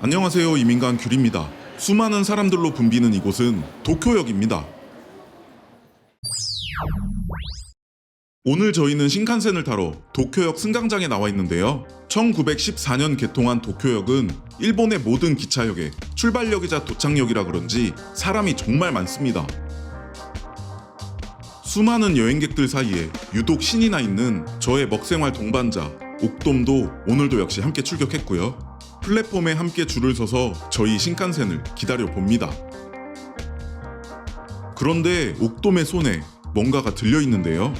안녕하세요. 이민간 귤입니다. 수많은 사람들로 붐비는 이곳은 도쿄역입니다. 오늘 저희는 신칸센을 타러 도쿄역 승강장에 나와 있는데요. 1914년 개통한 도쿄역은 일본의 모든 기차역의 출발역이자 도착역이라 그런지 사람이 정말 많습니다. 수많은 여행객들 사이에 유독 신이 나 있는 저의 먹생활 동반자 옥돔도 오늘도 역시 함께 출격했고요. 플랫폼에 함께 줄을 서서 저희 신칸센을 기다려 봅니다. 그런데 옥돔의 손에 뭔가가 들려 있는데요.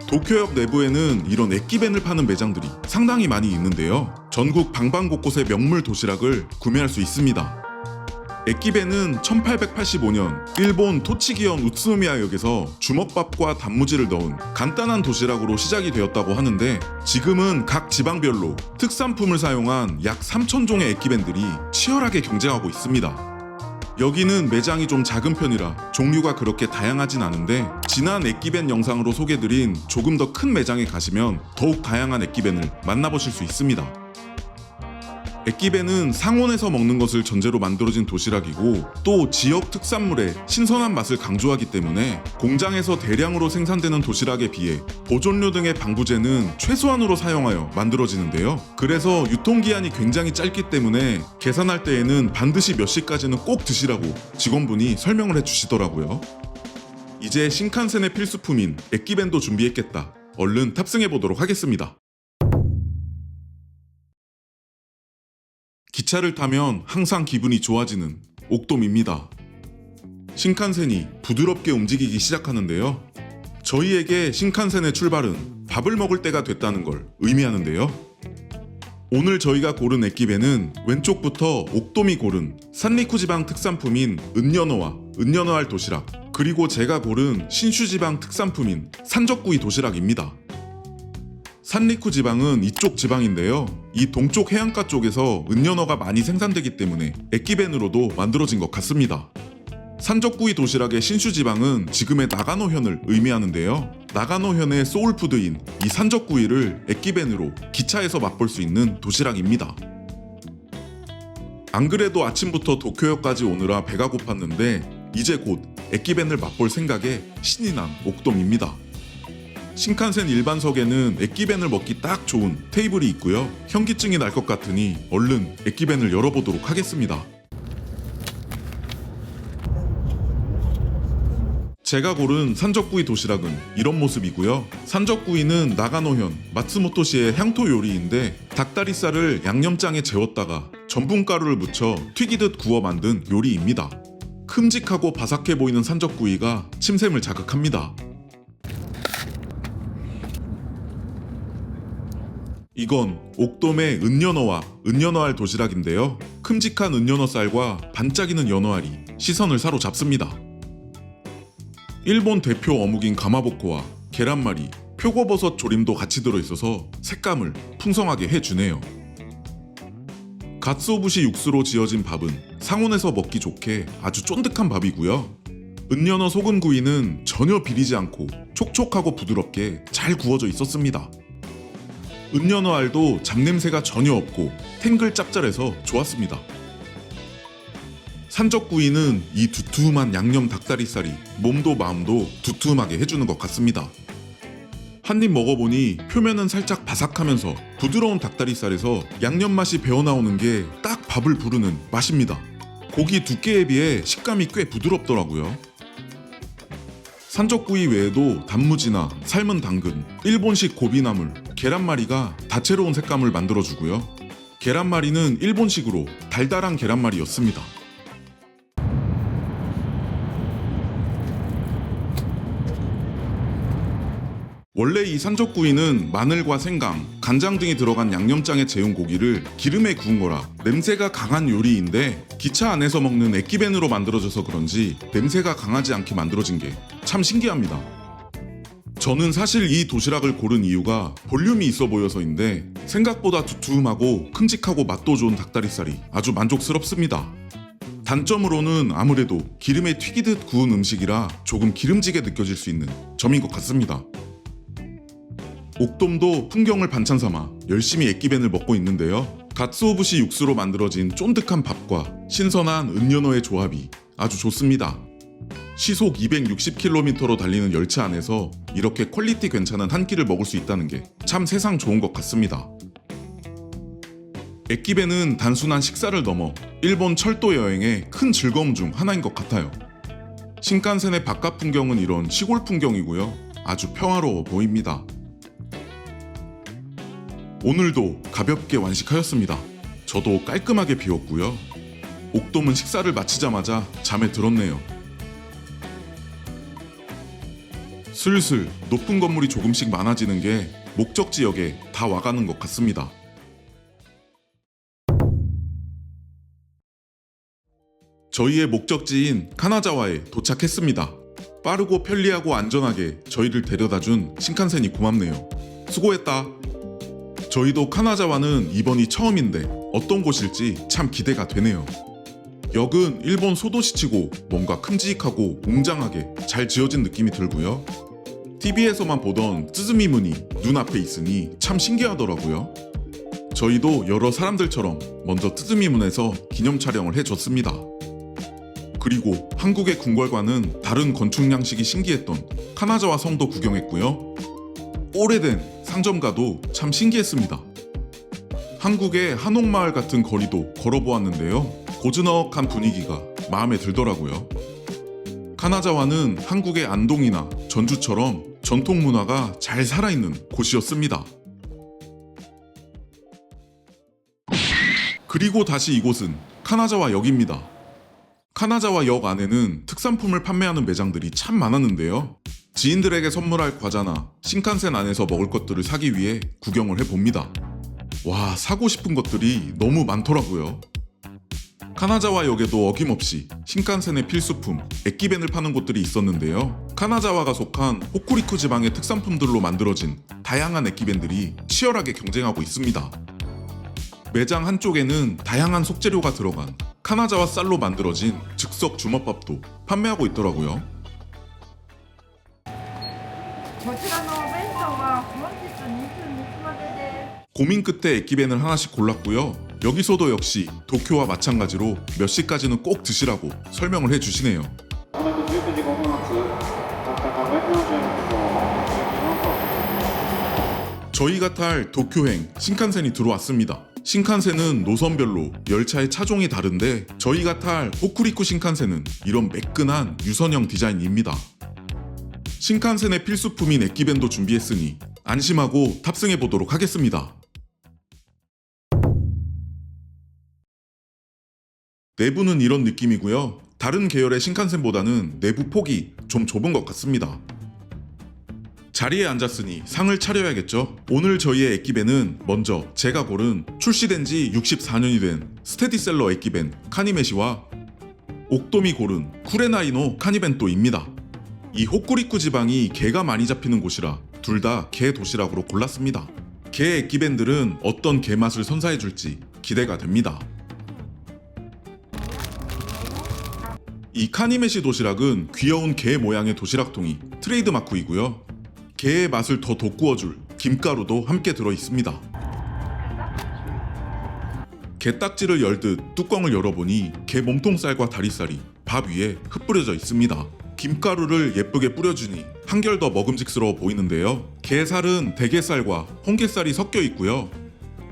도쿄역 내부에는 이런 액기벤을 파는 매장들이 상당히 많이 있는데요. 전국 방방곳곳의 명물 도시락을 구매할 수 있습니다. 액기벤은 1885년 일본 토치기현 우츠노미야역에서 주먹밥과 단무지를 넣은 간단한 도시락으로 시작이 되었다고 하는데, 지금은 각 지방별로 특산품을 사용한 약 3,000종의 액기벤들이 치열하게 경쟁하고 있습니다. 여기는 매장이 좀 작은 편이라 종류가 그렇게 다양하진 않은데, 지난 액기벤 영상으로 소개드린 조금 더 큰 매장에 가시면 더욱 다양한 액기벤을 만나보실 수 있습니다. 액기벤은 상온에서 먹는 것을 전제로 만들어진 도시락이고, 또 지역 특산물의 신선한 맛을 강조하기 때문에 공장에서 대량으로 생산되는 도시락에 비해 보존료 등의 방부제는 최소한으로 사용하여 만들어지는데요. 그래서 유통기한이 굉장히 짧기 때문에 계산할 때에는 반드시 몇 시까지는 꼭 드시라고 직원분이 설명을 해주시더라고요. 이제 신칸센의 필수품인 액기벤도 준비했겠다. 얼른 탑승해보도록 하겠습니다. 기차를 타면 항상 기분이 좋아지는 옥돔입니다. 신칸센이 부드럽게 움직이기 시작하는데요. 저희에게 신칸센의 출발은 밥을 먹을 때가 됐다는 걸 의미하는데요. 오늘 저희가 고른 액기벤은 왼쪽부터 옥돔이 고른 산리쿠 지방 특산품인 은연어와 은연어알 도시락, 그리고 제가 고른 신슈 지방 특산품인 산적구이 도시락입니다. 산리쿠 지방은 이쪽 지방인데요. 이 동쪽 해안가 쪽에서 은연어가 많이 생산되기 때문에 액기벤으로도 만들어진 것 같습니다. 산적구이 도시락의 신슈 지방은 지금의 나가노현을 의미하는데요. 나가노현의 소울푸드인 이 산적구이를 액기벤으로 기차에서 맛볼 수 있는 도시락입니다. 안 그래도 아침부터 도쿄역까지 오느라 배가 고팠는데 이제 곧 액기벤을 맛볼 생각에 신이 난 옥돔입니다. 신칸센 일반석에는 액기벤을 먹기 딱 좋은 테이블이 있고요. 현기증이 날 것 같으니 얼른 액기벤을 열어보도록 하겠습니다. 제가 고른 산적구이 도시락은 이런 모습이고요. 산적구이는 나가노현 마츠모토시의 향토 요리인데, 닭다리살을 양념장에 재웠다가 전분가루를 묻혀 튀기듯 구워 만든 요리입니다. 큼직하고 바삭해 보이는 산적구이가 침샘을 자극합니다. 이건 옥돔의 은연어와 은연어알 도시락인데요. 큼직한 은연어 쌀과 반짝이는 연어알이 시선을 사로잡습니다. 일본 대표 어묵인 가마보코와 계란말이, 표고버섯 조림도 같이 들어있어서 색감을 풍성하게 해주네요. 갓소부시 육수로 지어진 밥은 상온에서 먹기 좋게 아주 쫀득한 밥이고요. 은연어 소금구이는 전혀 비리지 않고 촉촉하고 부드럽게 잘 구워져 있었습니다. 은연어 알도 잡냄새가 전혀 없고 탱글 짭짤해서 좋았습니다. 산적구이는 이 두툼한 양념 닭다리살이 몸도 마음도 두툼하게 해주는 것 같습니다. 한 입 먹어보니 표면은 살짝 바삭하면서 부드러운 닭다리살에서 양념 맛이 배어나오는 게 딱 밥을 부르는 맛입니다. 고기 두께에 비해 식감이 꽤 부드럽더라고요. 산적구이 외에도 단무지나 삶은 당근, 일본식 고비나물, 계란말이가 다채로운 색감을 만들어주고요. 계란말이는 일본식으로 달달한 계란말이였습니다. 원래 이 산적구이는 마늘과 생강, 간장 등이 들어간 양념장에 재운 고기를 기름에 구운 거라 냄새가 강한 요리인데, 기차 안에서 먹는 액기벤으로 만들어져서 그런지 냄새가 강하지 않게 만들어진 게 참 신기합니다. 저는 사실 이 도시락을 고른 이유가 볼륨이 있어 보여서인데, 생각보다 두툼하고 큼직하고 맛도 좋은 닭다리살이 아주 만족스럽습니다. 단점으로는 아무래도 기름에 튀기듯 구운 음식이라 조금 기름지게 느껴질 수 있는 점인 것 같습니다. 옥돔도 풍경을 반찬 삼아 열심히 액기벤을 먹고 있는데요. 갓스오부시 육수로 만들어진 쫀득한 밥과 신선한 은연어의 조합이 아주 좋습니다. 시속 260km로 달리는 열차 안에서 이렇게 퀄리티 괜찮은 한 끼를 먹을 수 있다는 게 참 세상 좋은 것 같습니다. 액기벤은 단순한 식사를 넘어 일본 철도 여행의 큰 즐거움 중 하나인 것 같아요. 신칸센의 바깥 풍경은 이런 시골 풍경이고요. 아주 평화로워 보입니다. 오늘도 가볍게 완식하였습니다. 저도 깔끔하게 비웠고요. 옥돔은 식사를 마치자마자 잠에 들었네요. 슬슬 높은 건물이 조금씩 많아지는 게 목적 지역에 다 와가는 것 같습니다. 저희의 목적지인 카나자와에 도착했습니다. 빠르고 편리하고 안전하게 저희를 데려다준 신칸센이 고맙네요. 수고했다. 저희도 카나자와는 이번이 처음인데 어떤 곳일지 참 기대가 되네요. 역은 일본 소도시치고 뭔가 큼직하고 웅장하게 잘 지어진 느낌이 들고요. TV에서만 보던 쯔즈미문이 눈앞에 있으니 참 신기하더라고요. 저희도 여러 사람들처럼 먼저 쯔즈미문에서 기념 촬영을 해줬습니다. 그리고 한국의 궁궐과는 다른 건축 양식이 신기했던 카나자와 성도 구경했고요. 오래된 상점가도 참 신기했습니다. 한국의 한옥마을 같은 거리도 걸어보았는데요. 고즈넉한 분위기가 마음에 들더라고요. 카나자와는 한국의 안동이나 전주처럼 전통 문화가 잘 살아있는 곳이었습니다. 그리고 다시 이곳은 카나자와 역입니다. 카나자와 역 안에는 특산품을 판매하는 매장들이 참 많았는데요. 지인들에게 선물할 과자나 신칸센 안에서 먹을 것들을 사기 위해 구경을 해봅니다. 와, 사고 싶은 것들이 너무 많더라고요. 카나자와 역에도 어김없이 신칸센의 필수품 액기벤을 파는 곳들이 있었는데요. 카나자와가 속한 호쿠리쿠 지방의 특산품들로 만들어진 다양한 액기벤들이 치열하게 경쟁하고 있습니다. 매장 한쪽에는 다양한 속재료가 들어간 카나자와 쌀로 만들어진 즉석 주먹밥도 판매하고 있더라고요. 고민 끝에 액기벤을 하나씩 골랐고요. 여기서도 역시 도쿄와 마찬가지로 몇 시까지는 꼭 드시라고 설명을 해주시네요. 저희가 탈 도쿄행 신칸센이 들어왔습니다. 신칸센은 노선별로 열차의 차종이 다른데 저희가 탈 호쿠리쿠 신칸센은 이런 매끈한 유선형 디자인입니다. 신칸센의 필수품인 액기벤도 준비했으니 안심하고 탑승해 보도록 하겠습니다. 내부는 이런 느낌이고요. 다른 계열의 신칸센보다는 내부 폭이 좀 좁은 것 같습니다. 자리에 앉았으니 상을 차려야겠죠. 오늘 저희의 액기벤은 먼저 제가 고른 출시된 지 64년이 된 스테디셀러 액기벤 카니메시와 옥돔이 고른 쿠레나이노 카니벤토입니다. 이 호쿠리쿠 지방이 게가 많이 잡히는 곳이라 둘 다 게 도시락으로 골랐습니다. 게 액기벤들은 어떤 게 맛을 선사해줄지 기대가 됩니다. 이 카니메시 도시락은 귀여운 게 모양의 도시락통이 트레이드 마크이고요. 게의 맛을 더 돋구어줄 김가루도 함께 들어있습니다. 게딱지를 열듯 뚜껑을 열어보니 게 몸통살과 다리살이 밥 위에 흩뿌려져 있습니다. 김가루를 예쁘게 뿌려주니 한결 더 먹음직스러워 보이는데요. 게살은 대게살과 홍게살이 섞여 있고요.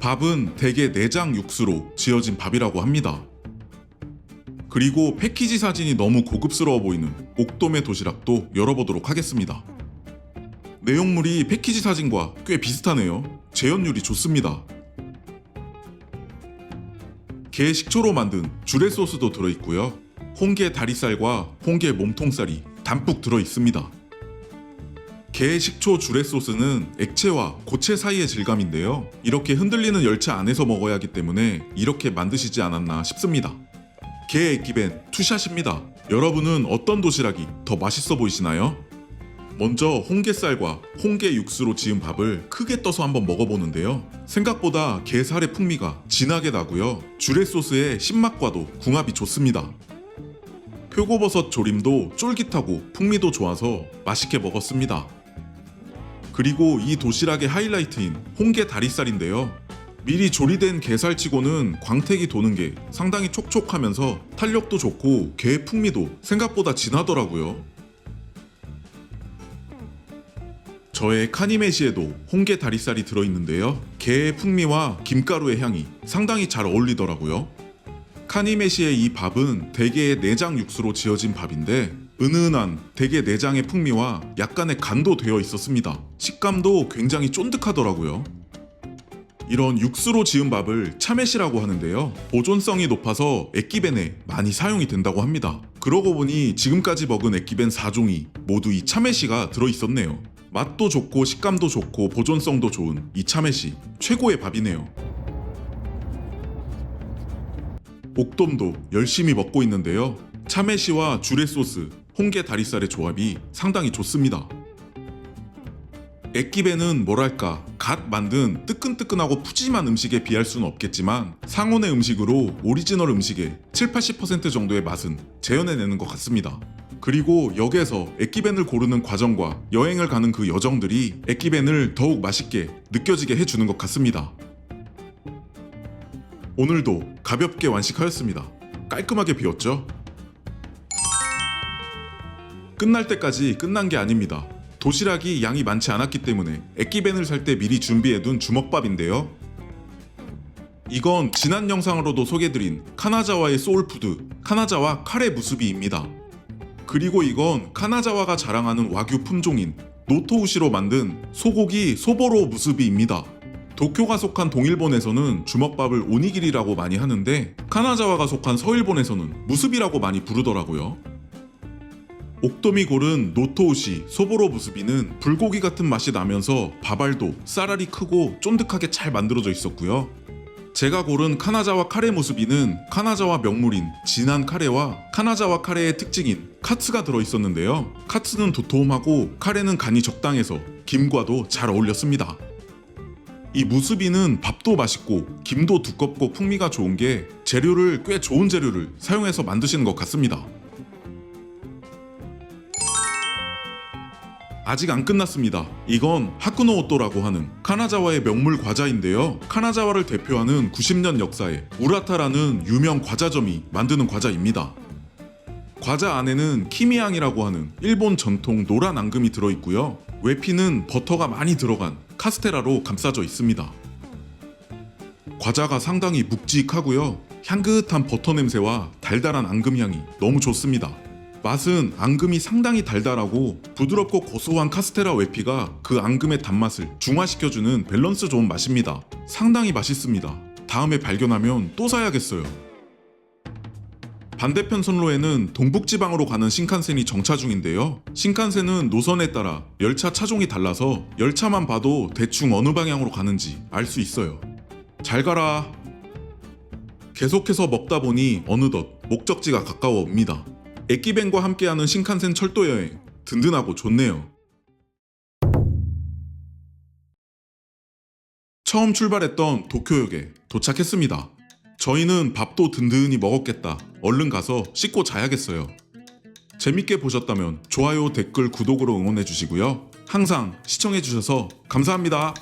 밥은 대게 내장 육수로 지어진 밥이라고 합니다. 그리고 패키지 사진이 너무 고급스러워 보이는 옥돔의 도시락도 열어보도록 하겠습니다. 내용물이 패키지 사진과 꽤 비슷하네요. 재현율이 좋습니다. 게 식초로 만든 주레 소스도 들어있고요. 홍게 다리살과 홍게 몸통살이 담뿍 들어있습니다. 게 식초 주레 소스는 액체와 고체 사이의 질감인데요. 이렇게 흔들리는 열차 안에서 먹어야 하기 때문에 이렇게 만드시지 않았나 싶습니다. 게 액기벤 투샷입니다. 여러분은 어떤 도시락이 더 맛있어 보이시나요? 먼저 홍게살과 홍게 육수로 지은 밥을 크게 떠서 한번 먹어보는데요. 생각보다 게살의 풍미가 진하게 나고요. 주레 소스의 신맛과도 궁합이 좋습니다. 표고버섯 조림도 쫄깃하고 풍미도 좋아서 맛있게 먹었습니다. 그리고 이 도시락의 하이라이트인 홍게 다리살인데요. 미리 조리된 게살치고는 광택이 도는 게 상당히 촉촉하면서 탄력도 좋고 게의 풍미도 생각보다 진하더라고요. 저의 카니메시에도 홍게 다리살이 들어있는데요. 게의 풍미와 김가루의 향이 상당히 잘 어울리더라고요. 카니메시의 이 밥은 대게의 내장 육수로 지어진 밥인데 은은한 대게 내장의 풍미와 약간의 간도 되어 있었습니다. 식감도 굉장히 쫀득하더라고요. 이런 육수로 지은 밥을 차메시라고 하는데요. 보존성이 높아서 액기벤에 많이 사용이 된다고 합니다. 그러고 보니 지금까지 먹은 액기벤 4종이 모두 이 차메시가 들어있었네요. 맛도 좋고 식감도 좋고 보존성도 좋은 이 차메시 최고의 밥이네요. 옥돔도 열심히 먹고 있는데요. 차메시와 주레 소스, 홍게 다리살의 조합이 상당히 좋습니다. 액기벤은 뭐랄까 갓 만든 뜨끈뜨끈하고 푸짐한 음식에 비할 수는 없겠지만 상온의 음식으로 오리지널 음식의 70-80% 정도의 맛은 재현해내는 것 같습니다. 그리고 역에서 액기벤을 고르는 과정과 여행을 가는 그 여정들이 액기벤을 더욱 맛있게 느껴지게 해주는 것 같습니다. 오늘도 가볍게 완식하였습니다. 깔끔하게 비웠죠? 끝날 때까지 끝난 게 아닙니다. 도시락이 양이 많지 않았기 때문에 액기벤을 살 때 미리 준비해둔 주먹밥인데요. 이건 지난 영상으로도 소개해드린 카나자와의 소울푸드 카나자와 카레 무스비입니다. 그리고 이건 카나자와가 자랑하는 와규 품종인 노토우시로 만든 소고기 소보로 무스비입니다. 도쿄가 속한 동일본에서는 주먹밥을 오니기리라고 많이 하는데 카나자와가 속한 서일본에서는 무스비라고 많이 부르더라고요. 옥돔이 고른 노토우시 소보로 무스비는 불고기 같은 맛이 나면서 밥알도 쌀알이 크고 쫀득하게 잘 만들어져 있었고요. 제가 고른 카나자와 카레 무스비는 카나자와 명물인 진한 카레와 카나자와 카레의 특징인 카츠가 들어있었는데요. 카츠는 도톰하고 카레는 간이 적당해서 김과도 잘 어울렸습니다. 이 무스비는 밥도 맛있고 김도 두껍고 풍미가 좋은 게 재료를 꽤 좋은 재료를 사용해서 만드시는 것 같습니다. 아직 안 끝났습니다. 이건 하쿠노 오토라고 하는 카나자와의 명물 과자인데요. 카나자와를 대표하는 90년 역사의 우라타라는 유명 과자점이 만드는 과자입니다. 과자 안에는 키미앙이라고 하는 일본 전통 노란 앙금이 들어있고요. 외피는 버터가 많이 들어간 카스테라로 감싸져 있습니다. 과자가 상당히 묵직하고요. 향긋한 버터 냄새와 달달한 앙금 향이 너무 좋습니다. 맛은 앙금이 상당히 달달하고 부드럽고 고소한 카스테라 외피가 그 앙금의 단맛을 중화시켜주는 밸런스 좋은 맛입니다. 상당히 맛있습니다. 다음에 발견하면 또 사야겠어요. 반대편 선로에는 동북지방으로 가는 신칸센이 정차 중인데요. 신칸센은 노선에 따라 열차 차종이 달라서 열차만 봐도 대충 어느 방향으로 가는지 알 수 있어요. 잘 가라. 계속해서 먹다 보니 어느덧 목적지가 가까워 옵니다. 액기벤과 함께하는 신칸센 철도 여행 든든하고 좋네요. 처음 출발했던 도쿄역에 도착했습니다. 저희는 밥도 든든히 먹었겠다. 얼른 가서 씻고 자야겠어요. 재밌게 보셨다면 좋아요, 댓글, 구독으로 응원해 주시고요. 항상 시청해 주셔서 감사합니다.